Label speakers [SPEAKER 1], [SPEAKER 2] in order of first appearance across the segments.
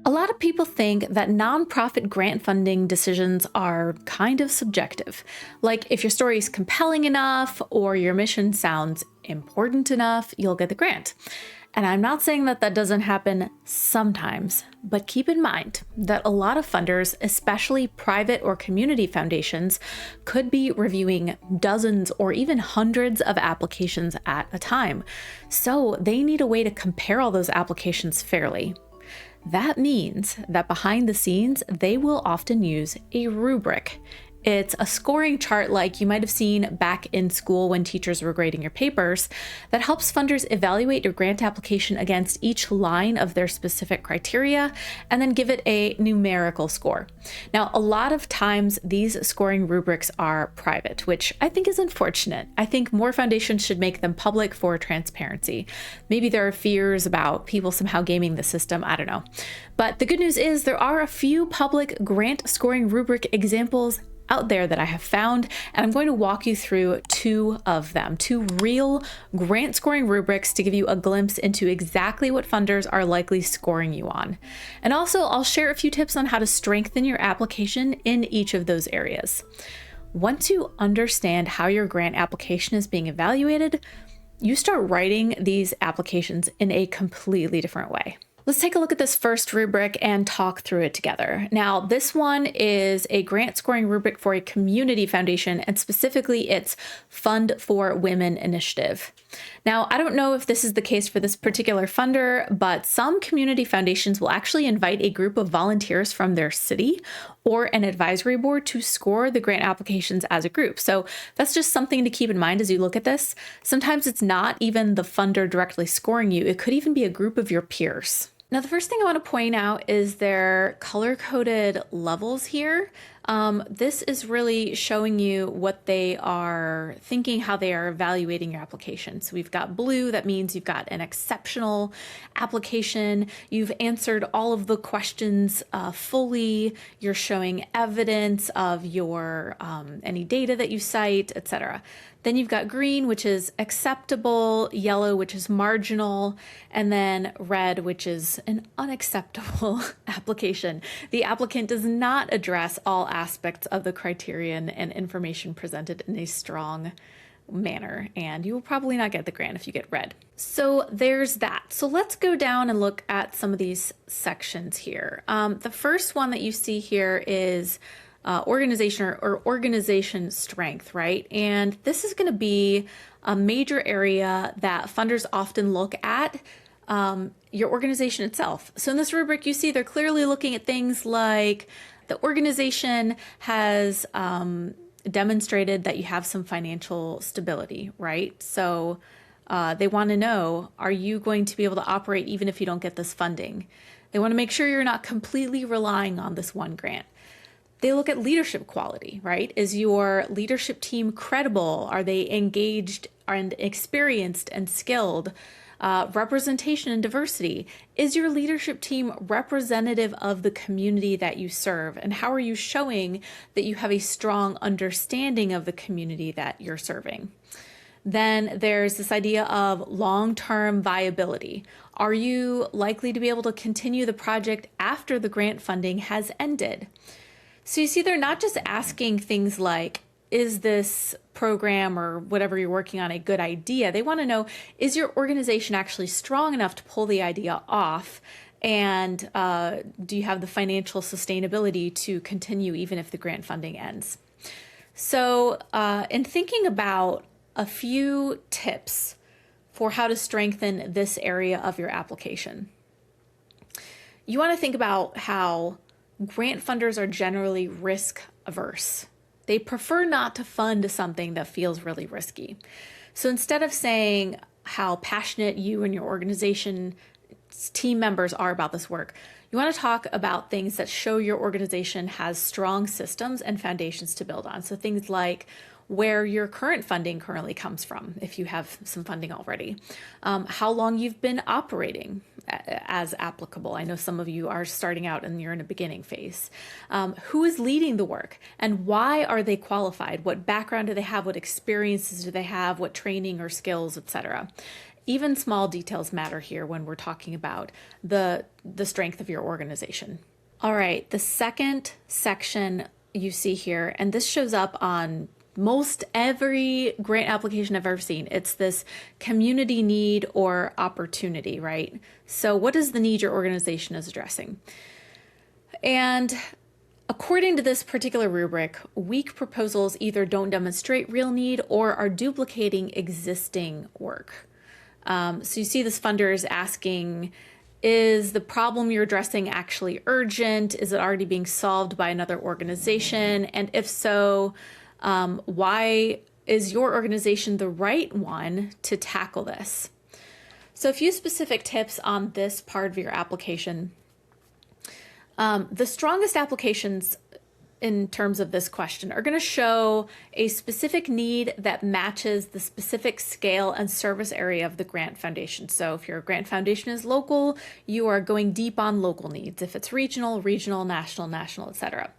[SPEAKER 1] A lot of people think that nonprofit grant funding decisions are kind of subjective. Like if your story is compelling enough or your mission sounds important enough, you'll get the grant. And I'm not saying that that doesn't happen sometimes, but keep in mind that a lot of funders, especially private or community foundations, could be reviewing dozens or even hundreds of applications at a time. So they need a way to compare all those applications fairly. That means that behind the scenes, they will often use a rubric. It's a scoring chart like you might have seen back in school when teachers were grading your papers that helps funders evaluate your grant application against each line of their specific criteria and then give it a numerical score. Now, a lot of times these scoring rubrics are private, which I think is unfortunate. I think more foundations should make them public for transparency. Maybe there are fears about people somehow gaming the system. I don't know. But the good news is there are a few public grant scoring rubric examples out there that I have found, and I'm going to walk you through two of them, two real grant scoring rubrics to give you a glimpse into exactly what funders are likely scoring you on. And also, I'll share a few tips on how to strengthen your application in each of those areas. Once you understand how your grant application is being evaluated, you start writing these applications in a completely different way. Let's take a look at this first rubric and talk through it together. Now, this one is a grant scoring rubric for a community foundation, and specifically its Fund for Women initiative. Now, I don't know if this is the case for this particular funder, but some community foundations will actually invite a group of volunteers from their city or an advisory board to score the grant applications as a group. So that's just something to keep in mind as you look at this. Sometimes it's not even the funder directly scoring you. It could even be a group of your peers. Now, the first thing I want to point out is their color-coded levels here. This is really showing you what they are thinking, how they are evaluating your application. So we've got blue, that means you've got an exceptional application. You've answered all of the questions fully. You're showing evidence of your any data that you cite, etc. Then you've got green, which is acceptable, yellow, which is marginal, and then red, which is an unacceptable application. The applicant does not address all aspects of the criterion and information presented in a strong manner, and you will probably not get the grant if you get red. So there's that. So let's go down and look at some of these sections here. The first one that you see here is organization or organization strength, right? And this is going to be a major area that funders often look at, your organization itself. So in this rubric, you see they're clearly looking at things like the organization has demonstrated that you have some financial stability, right? So they want to know, are you going to be able to operate even if you don't get this funding? They want to make sure you're not completely relying on this one grant. They look at leadership quality, right? Is your leadership team credible? Are they engaged and experienced and skilled? Representation and diversity. Is your leadership team representative of the community that you serve? And how are you showing that you have a strong understanding of the community that you're serving? Then there's this idea of long-term viability. Are you likely to be able to continue the project after the grant funding has ended? So you see, they're not just asking things like, is this program or whatever you're working on a good idea? They want to know, is your organization actually strong enough to pull the idea off? And do you have the financial sustainability to continue even if the grant funding ends? So in thinking about a few tips for how to strengthen this area of your application, you want to think about how grant funders are generally risk averse. They prefer not to fund something that feels really risky. So instead of saying how passionate you and your organization's team members are about this work, you want to talk about things that show your organization has strong systems and foundations to build on. So things like where your current funding currently comes from, if you have some funding already, how long you've been operating as applicable. I know some of you are starting out and you're in a beginning phase. Who is leading the work and why are they qualified? What background do they have? What experiences do they have? What training or skills, etc.? even small details matter here when we're talking about the strength of your organization. All right, the second section you see here, and this shows up on most every grant application I've ever seen. It's this community need or opportunity, right? So what is the need your organization is addressing? And according to this particular rubric, weak proposals either don't demonstrate real need or are duplicating existing work. So you see this funder is asking, is the problem you're addressing actually urgent? Is it already being solved by another organization? And if so, why is your organization the right one to tackle this? So a few specific tips on this part of your application. The strongest applications in terms of this question are going to show a specific need that matches the specific scale and service area of the grant foundation. So if your grant foundation is local, you are going deep on local needs. If it's regional, regional, national, etc.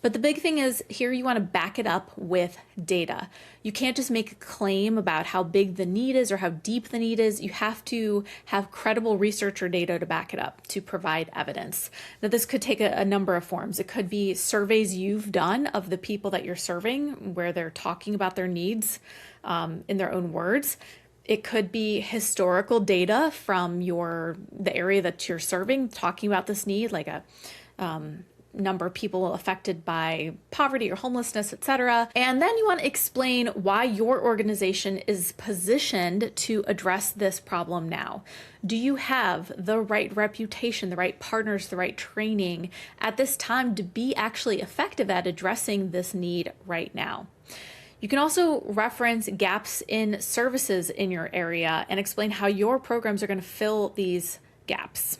[SPEAKER 1] But the big thing is here you want to back it up with data. You can't just make a claim about how big the need is or how deep the need is. You have to have credible research or data to back it up, to provide evidence. Now, this could take a number of forms. It could be surveys you've done of the people that you're serving, where they're talking about their needs in their own words. It could be historical data from the area that you're serving, talking about this need, like a number of people affected by poverty or homelessness, etc. And then you want to explain why your organization is positioned to address this problem now. Do you have the right reputation, the right partners, the right training at this time to be actually effective at addressing this need right now? You can also reference gaps in services in your area and explain how your programs are going to fill these gaps.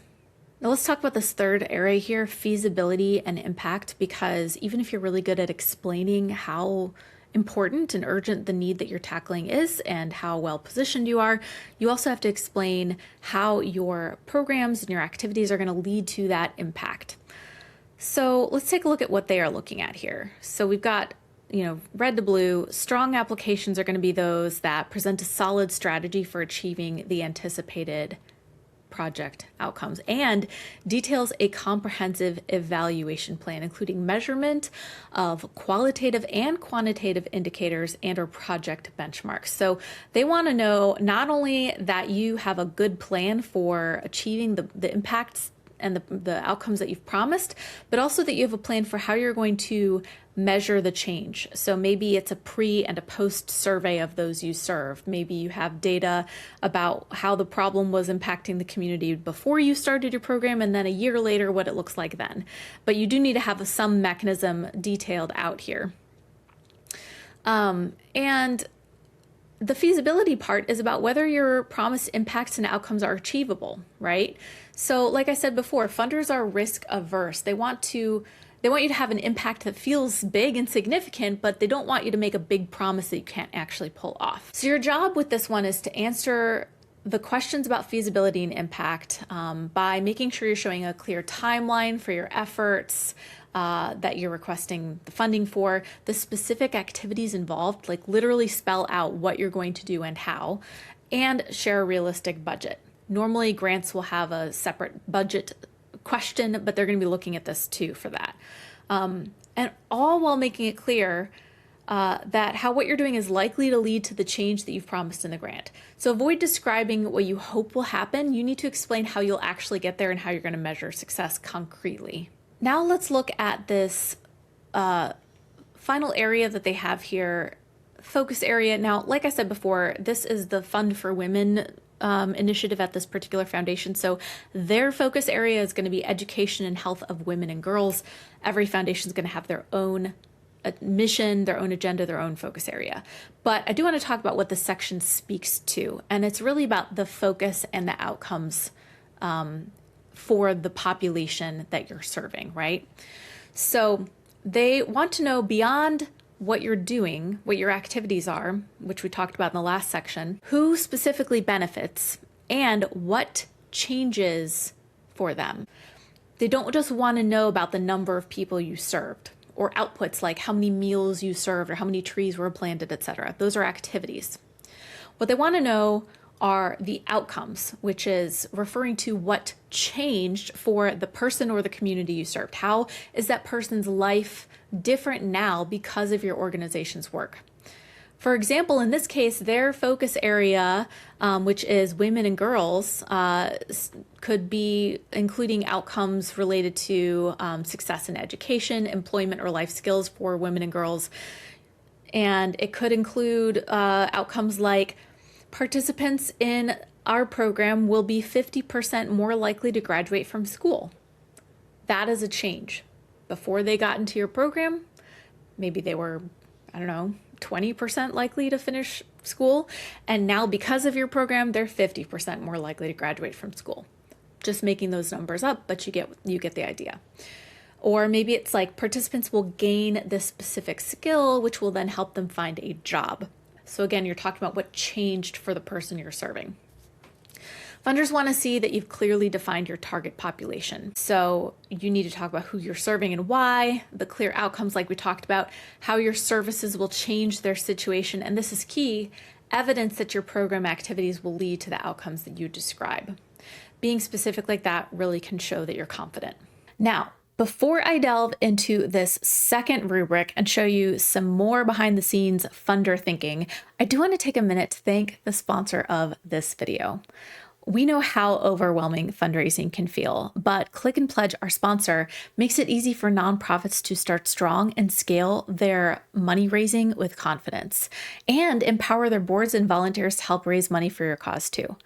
[SPEAKER 1] Now let's talk about this third area here, feasibility and impact, because even if you're really good at explaining how important and urgent the need that you're tackling is and how well positioned you are, you also have to explain how your programs and your activities are going to lead to that impact. So let's take a look at what they are looking at here. So we've got, red to blue. Strong applications are going to be those that present a solid strategy for achieving the anticipated project outcomes and details a comprehensive evaluation plan, including measurement of qualitative and quantitative indicators and or project benchmarks. So they want to know not only that you have a good plan for achieving the impacts and the outcomes that you've promised, but also that you have a plan for how you're going to measure the change. So maybe it's a pre and a post survey of those you serve. Maybe you have data about how the problem was impacting the community before you started your program, and then a year later, what it looks like then. But you do need to have some mechanism detailed out here. And the feasibility part is about whether your promised impacts and outcomes are achievable, right? So like I said before, funders are risk averse. They want you to have an impact that feels big and significant, but they don't want you to make a big promise that you can't actually pull off. So your job with this one is to answer the questions about feasibility and impact by making sure you're showing a clear timeline for your efforts that you're requesting the funding for, the specific activities involved, like literally spell out what you're going to do and how, and share a realistic budget. Normally, grants will have a separate budget question, but they're going to be looking at this too for that. And all while making it clear that what you're doing is likely to lead to the change that you've promised in the grant. So avoid describing what you hope will happen. You need to explain how you'll actually get there and how you're going to measure success concretely. Now let's look at this final area that they have here, focus area. Now, like I said before, this is the Fund for Women initiative at this particular foundation. So their focus area is going to be education and health of women and girls. Every foundation is going to have their own mission, their own agenda, their own focus area. But I do want to talk about what this section speaks to. And it's really about the focus and the outcomes for the population that you're serving, right? So they want to know beyond what you're doing, what your activities are, which we talked about in the last section, who specifically benefits and what changes for them. They don't just want to know about the number of people you served or outputs like how many meals you served or how many trees were planted, etc. Those are activities. What they want to know are the outcomes, which is referring to what changed for the person or the community you served. How is that person's life different now because of your organization's work? For example, in this case, their focus area, which is women and girls, could be including outcomes related to success in education, employment, or life skills for women and girls. And it could include outcomes like participants in our program will be 50% more likely to graduate from school. That is a change. Before they got into your program, maybe they were, 20% likely to finish school. And now because of your program, they're 50% more likely to graduate from school. Just making those numbers up, but you get the idea. Or maybe it's like participants will gain this specific skill, which will then help them find a job. So again, you're talking about what changed for the person you're serving. Funders want to see that you've clearly defined your target population. So you need to talk about who you're serving and why, the clear outcomes like we talked about, how your services will change their situation, and this is key, evidence that your program activities will lead to the outcomes that you describe. Being specific like that really can show that you're confident. Now, before I delve into this second rubric and show you some more behind the scenes funder thinking, I do want to take a minute to thank the sponsor of this video. We know how overwhelming fundraising can feel, but Click and Pledge, our sponsor, makes it easy for nonprofits to start strong and scale their money raising with confidence, and empower their boards and volunteers to help raise money for your cause too.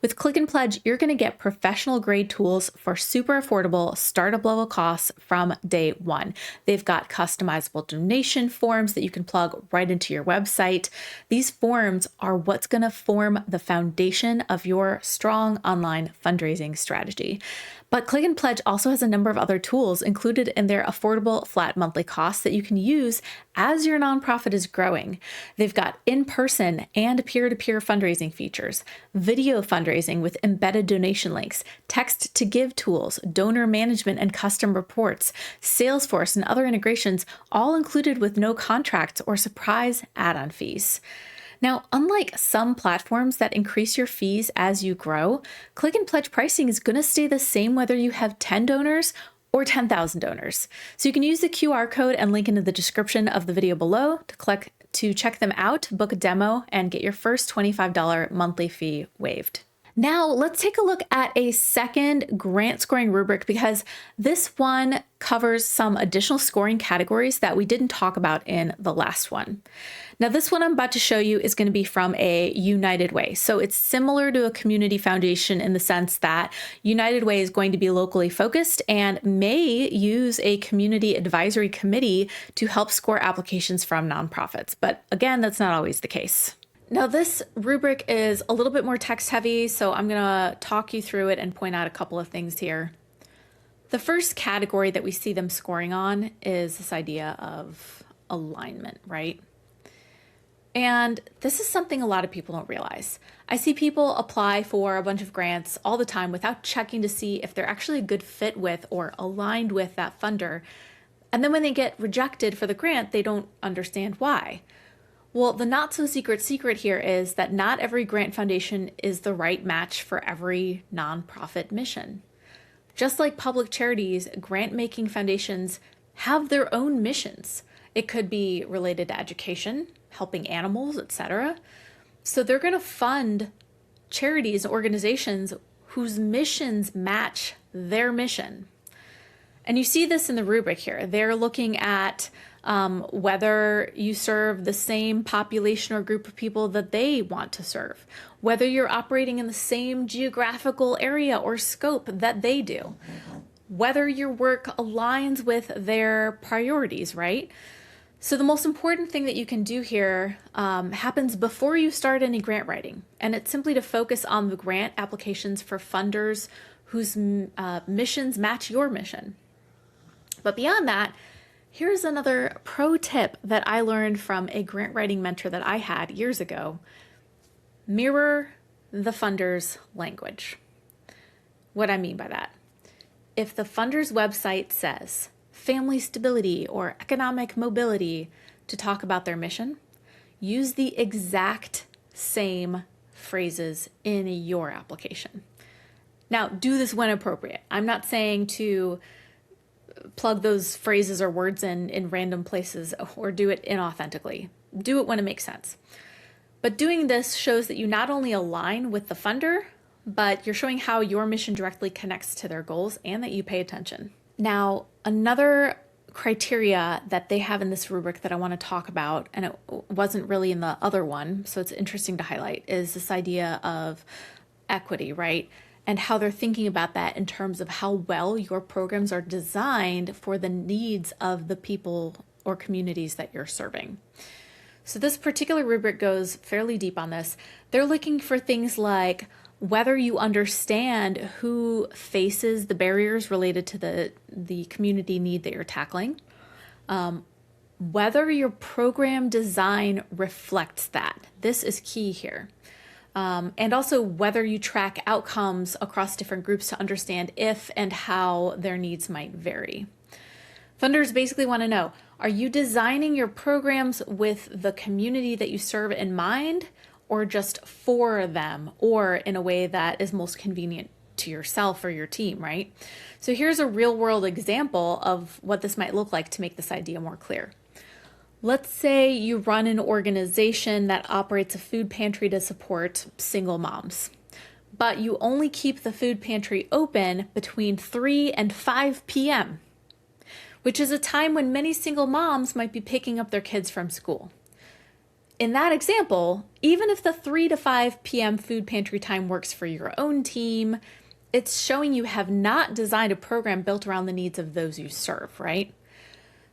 [SPEAKER 1] With Click and Pledge, you're going to get professional grade tools for super affordable startup level costs from day one. They've got customizable donation forms that you can plug right into your website. These forms are what's going to form the foundation of your strong online fundraising strategy. But Click and Pledge also has a number of other tools included in their affordable flat monthly costs that you can use as your nonprofit is growing. They've got in-person and peer-to-peer fundraising features, video fundraising with embedded donation links, text-to-give tools, donor management and custom reports, Salesforce and other integrations, all included with no contracts or surprise add-on fees. Now, unlike some platforms that increase your fees as you grow, Click and Pledge pricing is going to stay the same whether you have 10 donors or 10,000 donors. So you can use the QR code and link in the description of the video below to check them out, book a demo, and get your first $25 monthly fee waived. Now let's take a look at a second grant scoring rubric because this one covers some additional scoring categories that we didn't talk about in the last one. Now this one I'm about to show you is going to be from a United Way. So it's similar to a community foundation in the sense that United Way is going to be locally focused and may use a community advisory committee to help score applications from nonprofits. But again, that's not always the case. Now this rubric is a little bit more text heavy, so I'm going to talk you through it and point out a couple of things here. The first category that we see them scoring on is this idea of alignment, right? And this is something a lot of people don't realize. I see people apply for a bunch of grants all the time without checking to see if they're actually a good fit with or aligned with that funder. And then when they get rejected for the grant, they don't understand why. Well, the not so secret here is that not every grant foundation is the right match for every nonprofit mission. Just like public charities, grant-making foundations have their own missions. It could be related to education, helping animals, etc. So they're going to fund charities, organizations whose missions match their mission. And you see this in the rubric here. They're looking at whether you serve the same population or group of people that they want to serve, whether you're operating in the same geographical area or scope that they do, whether your work aligns with their priorities, right? So the most important thing that you can do here happens before you start any grant writing, and it's simply to focus on the grant applications for funders whose missions match your mission. But beyond that, here's another pro tip that I learned from a grant writing mentor that I had years ago. Mirror the funder's language. What I mean by that, if the funder's website says family stability or economic mobility to talk about their mission, use the exact same phrases in your application. Now, do this when appropriate. I'm not saying to plug those phrases or words in random places or do it inauthentically. Do it when it makes sense. But doing this shows that you not only align with the funder, but you're showing how your mission directly connects to their goals and that you pay attention. Now, another criteria that they have in this rubric that I want to talk about, and it wasn't really in the other one, so it's interesting to highlight, is this idea of equity, right? And how they're thinking about that in terms of how well your programs are designed for the needs of the people or communities that you're serving. So this particular rubric goes fairly deep on this. They're looking for things like whether you understand who faces the barriers related to the community need that you're tackling, whether your program design reflects that. This is key here. And also whether you track outcomes across different groups to understand if and how their needs might vary. Funders basically want to know, are you designing your programs with the community that you serve in mind, or just for them, or in a way that is most convenient to yourself or your team, right? So here's a real world example of what this might look like to make this idea more clear. Let's say you run an organization that operates a food pantry to support single moms, but you only keep the food pantry open between 3 and 5 p.m., which is a time when many single moms might be picking up their kids from school. In that example, even if the 3 to 5 p.m. food pantry time works for your own team, it's showing you have not designed a program built around the needs of those you serve, right?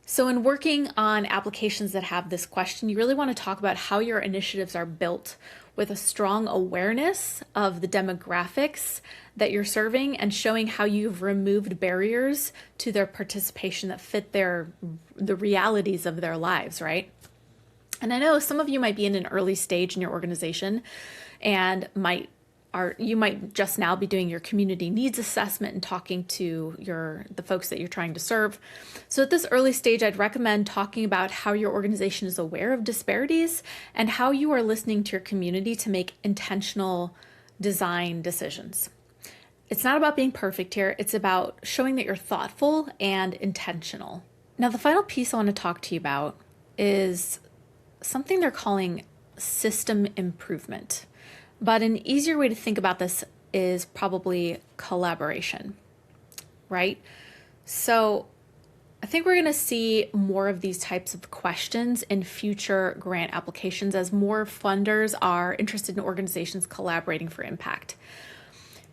[SPEAKER 1] So in working on applications that have this question, you really want to talk about how your initiatives are built with a strong awareness of the demographics that you're serving and showing how you've removed barriers to their participation that fit the realities of their lives, right? And I know some of you might be in an early stage in your organization and you might just now be doing your community needs assessment and talking to the folks that you're trying to serve. So at this early stage, I'd recommend talking about how your organization is aware of disparities and how you are listening to your community to make intentional design decisions. It's not about being perfect here. It's about showing that you're thoughtful and intentional. Now, the final piece I want to talk to you about is something they're calling system improvement. But an easier way to think about this is probably collaboration, right? So I think we're going to see more of these types of questions in future grant applications as more funders are interested in organizations collaborating for impact.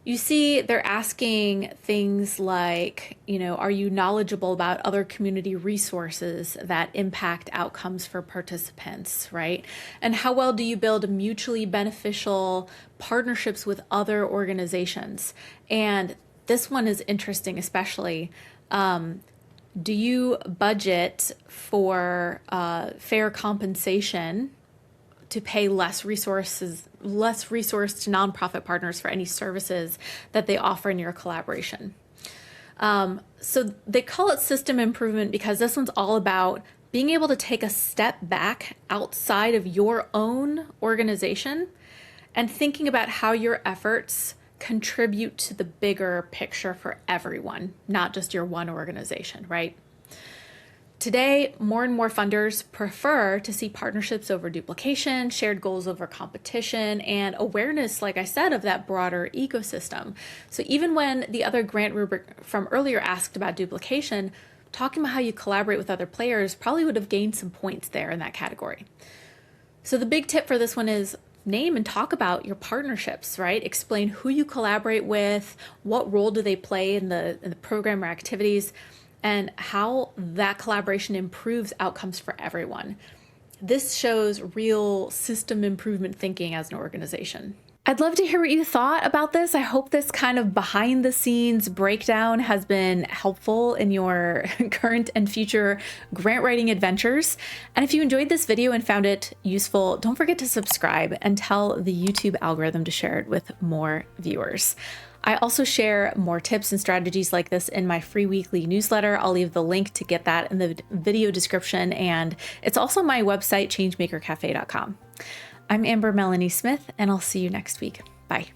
[SPEAKER 1] You see, they're asking things like, are you knowledgeable about other community resources that impact outcomes for participants, right? And how well do you build mutually beneficial partnerships with other organizations? And this one is interesting, especially. Do you budget for fair compensation to pay less resourced nonprofit partners for any services that they offer in your collaboration? So they call it system improvement because this one's all about being able to take a step back outside of your own organization and thinking about how your efforts contribute to the bigger picture for everyone, not just your one organization, right? Today, more and more funders prefer to see partnerships over duplication, shared goals over competition, and awareness, like I said, of that broader ecosystem. So even when the other grant rubric from earlier asked about duplication, talking about how you collaborate with other players probably would have gained some points there in that category. So the big tip for this one is name and talk about your partnerships, right? Explain who you collaborate with, what role do they play in the program or activities, and how that collaboration improves outcomes for everyone. This shows real system improvement thinking as an organization. I'd love to hear what you thought about this. I hope this kind of behind the scenes breakdown has been helpful in your current and future grant writing adventures. And if you enjoyed this video and found it useful, don't forget to subscribe and tell the YouTube algorithm to share it with more viewers. I also share more tips and strategies like this in my free weekly newsletter. I'll leave the link to get that in the video description, and it's also my website, changemakercafe.com. I'm Amber Melanie Smith, and I'll see you next week. Bye.